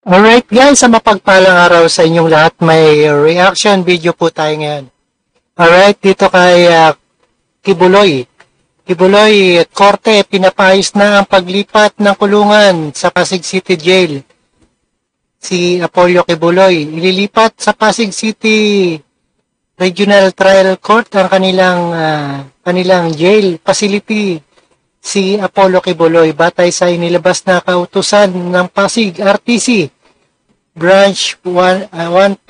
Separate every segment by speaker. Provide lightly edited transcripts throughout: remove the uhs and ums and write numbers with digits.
Speaker 1: Alright guys, sa mapagpalang araw sa inyong lahat, may reaction video po tayo ngayon. Alright, dito kay Kibuloy. Kibuloy, korte, pinapayos na ang paglipat ng kulungan sa Pasig City Jail. Si Apollo Kibuloy, ililipat sa Pasig City Regional Trial Court ang kanilang jail facility. Si Apollo Kibuloy batay sa inilabas na kautusan ng Pasig RTC Branch 159.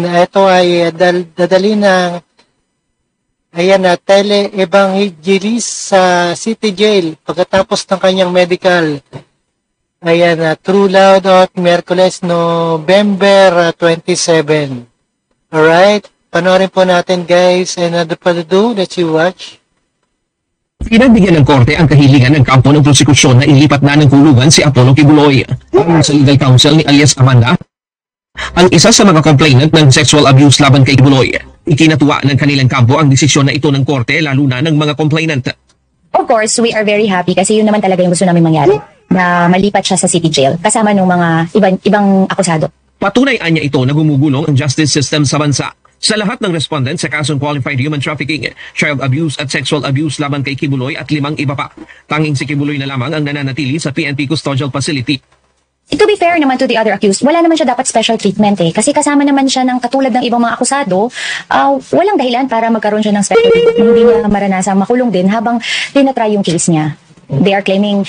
Speaker 1: Ito ay dadali ng tele-evangelist sa City Jail pagkatapos ng kanyang medical. True Loud at Miyerkules, November 27. Alright, panoorin po natin guys, and further ado, let's you watch.
Speaker 2: Pinagbigyan ng korte ang kahilingan ng kampo ng prosekusyon na ilipat na ng kulungan si Apollo Kibuloy. Ayon sa legal counsel ni alias Amanda, ang isa sa mga complainant ng sexual abuse laban kay Kibuloy, ikinatuwa ng kanilang kampo ang desisyon na ito ng korte lalo na ng mga complainant.
Speaker 3: Of course, we are very happy kasi yun naman talaga yung gusto namin mangyari, na malipat siya sa City Jail kasama ng mga ibang akusado.
Speaker 2: Patunay niya ito na gumugulong ang justice system sa bansa. Sa lahat ng respondent sa kasong qualified human trafficking, child abuse at sexual abuse laban kay Kibuloy at 5 iba pa, tanging si Kibuloy na lamang ang nananatili sa PNP Custodial Facility.
Speaker 3: To be fair naman to the other accused, wala naman siya dapat special treatment kasi kasama naman siya ng katulad ng ibang mga akusado, walang dahilan para magkaroon siya ng special treatment, hindi niya maranasang makulong din habang tinatry yung case niya. They are claiming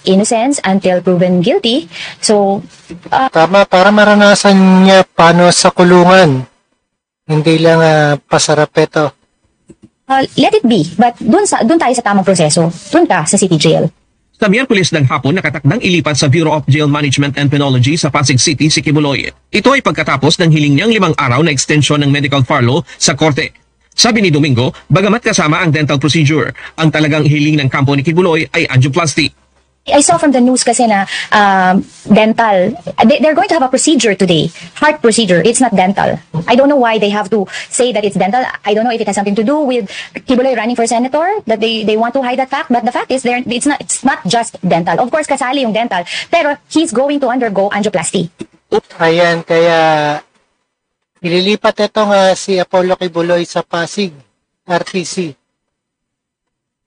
Speaker 3: innocence until proven guilty. So,
Speaker 1: Tama, para maranasan niya paano sa kulungan. Hindi lang pasarap ito.
Speaker 3: let it be. But dun tayo sa tamang proseso. Dun ka sa City Jail.
Speaker 2: Sa Miyerkules ng hapon, nakatakdang ilipat sa Bureau of Jail Management and Penology sa Pasig City si Kibuloy. Ito ay pagkatapos ng hiling niyang 5 araw na extension ng medical furlough sa korte. Sabi ni Domingo, bagamat kasama ang dental procedure, ang talagang hiling ng kampo ni Kibuloy ay angioplasty.
Speaker 3: I saw from the news kasi na dental, they're going to have a procedure today. Heart procedure. It's not dental. I don't know why they have to say that it's dental. I don't know if it has something to do with Kibuloy running for senator, that they want to hide that fact. But the fact is, it's not just dental. Of course, kasali yung dental. Pero he's going to undergo angioplasty.
Speaker 1: Ayan, kaya ililipat ito nga si Apollo Kibuloy sa Pasig RTC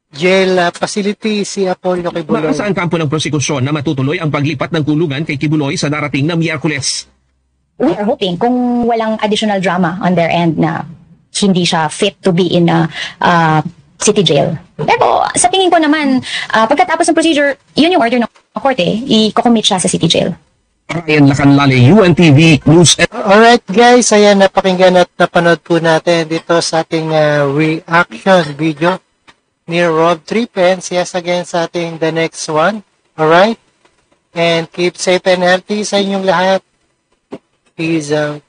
Speaker 1: Jail facility si Apollo Kibuloy.
Speaker 2: Maasa ang kampo ng prosekusyon na matutuloy ang paglipat ng kulungan kay Kibuloy sa darating na Miyerkules.
Speaker 3: We are hoping kung walang additional drama on their end na hindi siya fit to be in a city jail. Pero sa tingin ko naman, pagkatapos ng procedure, yun yung order ng korte, i-commit siya sa city jail.
Speaker 2: Ryan Lacanlale, UNTV News.
Speaker 1: Alright guys, ayan, napakinggan at napanood po natin dito sa ating reaction video ni Rob Trip, and see us again sa ating the next one. Alright? And keep safe and healthy sa inyong lahat. Peace out.